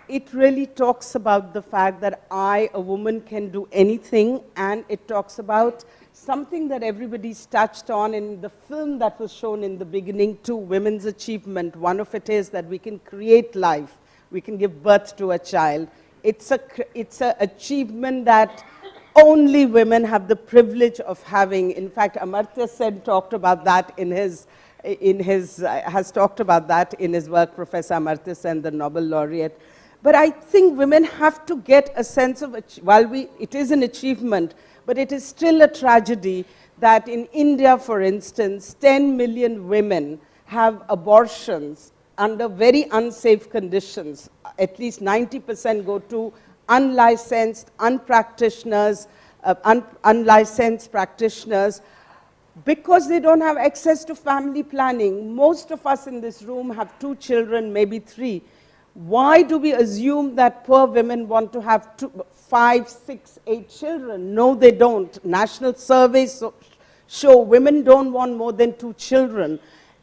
it really talks about the fact that I, a woman, can do anything, and it talks about something that everybody's touched on in the film that was shown in the beginning too, women's achievement. One of it is that we can create life. We can give birth to a child. It's an achievement that only women have the privilege of having. In fact, Amartya Sen talked about that has talked about that in his work, Professor Amartya Sen, the Nobel laureate. But I think women have to get a sense of, while it is an achievement, but it is still a tragedy that in India, for instance, 10 million women have abortions under very unsafe conditions. At least 90% go to unlicensed, unlicensed practitioners, because they don't have access to family planning. Most of us in this room have 2 children, maybe 3. Why do we assume that poor women want to have 5, 6, 8 children? No, they don't. National surveys show women don't want more than 2 children.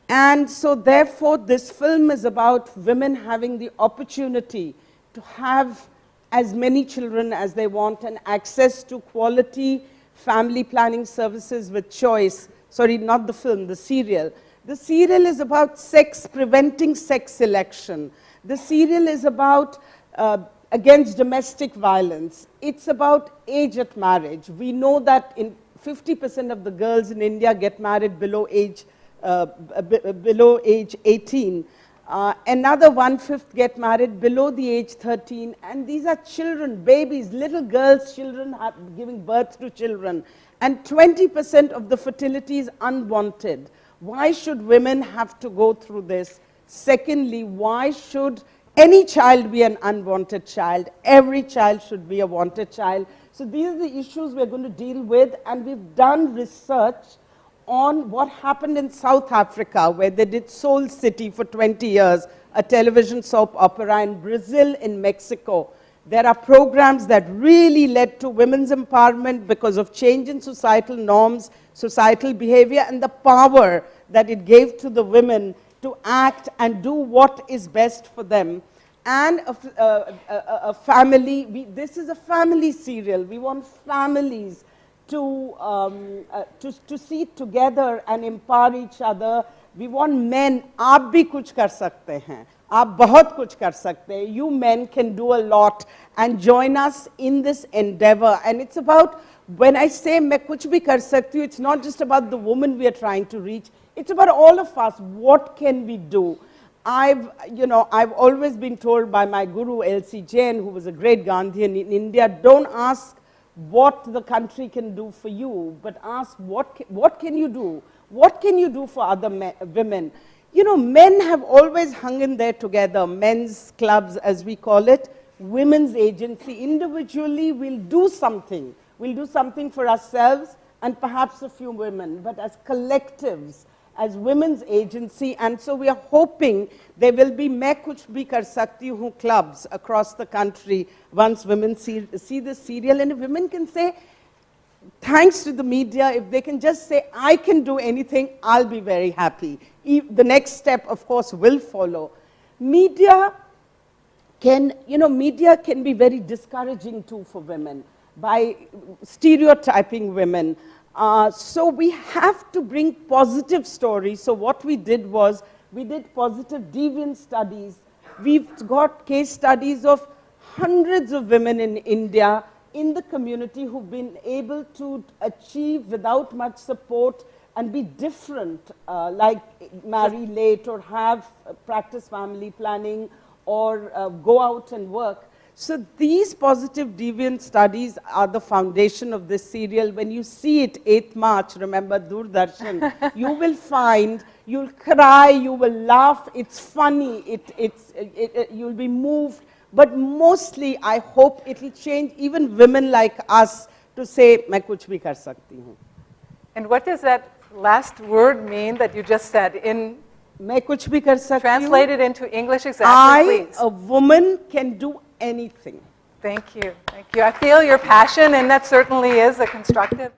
And so therefore, this film is about women having the opportunity to have as many children as they want and access to quality family planning services with choice. Sorry, not the film, the serial. The serial is about preventing sex selection. The serial is about against domestic violence. It's about age at marriage. We know that 50% of the girls in India get married below age 18. Another 1/5 get married below the age 13. And these are children, babies, little girls, children giving birth to children. And 20% of the fertility is unwanted. Why should women have to go through this? Secondly, why should any child be an unwanted child? Every child should be a wanted child. So these are the issues we're going to deal with, and we've done research on what happened in South Africa, where they did Soul City for 20 years, a television soap opera, in Brazil, in Mexico. There are programs that really led to women's empowerment because of change in societal norms, societal behavior, and the power that it gave to the women to act and do what is best for them. And a family, this is a family serial. We want families to see together and empower each other. We want men, आप भी कुछ कर सकते हैं, आप बहुत कुछ कर सकते हैं. You men can do a lot, and join us in this endeavor. And it's about, when I say मैं कुछ भी कर सकती हूँ, it's not just about the woman we are trying to reach. It's about all of us. What can we do? I've always been told by my guru, L.C. Jain, who was a great Gandhian in India, don't ask what the country can do for you, but ask what can you do? What can you do for other women? You know, men have always hung in there together, men's clubs as we call it, women's agency. Individually, we'll do something. We'll do something for ourselves and perhaps a few women, but as collectives, as women's agency. And so we are hoping there will be Main Kuch Bhi Kar Sakti Hoon clubs across the country once women see this serial. And if women can say, thanks to the media, if they can just say, I can do anything, I'll be very happy. The next step, of course, will follow. Media can be very discouraging too for women by stereotyping women. So we have to bring positive stories. So what we did was, we did positive deviant studies. We've got case studies of hundreds of women in India, in the community, who've been able to achieve without much support and be different, like marry late or have practice family planning or go out and work. So these positive deviant studies are the foundation of this serial. When you see it 8th March, remember Doordarshan, you will find, you'll cry, you will laugh, it's funny, you'll be moved, but mostly I hope it will change even women like us to say, मैं कुछ भी कर सकती हूँ. And what does that last word mean that you just said? मैं कुछ भी कर सकती हूँ. Translate it into English exactly, please. A woman can do anything. Thank you. Thank you. I feel your passion, and that certainly is a constructive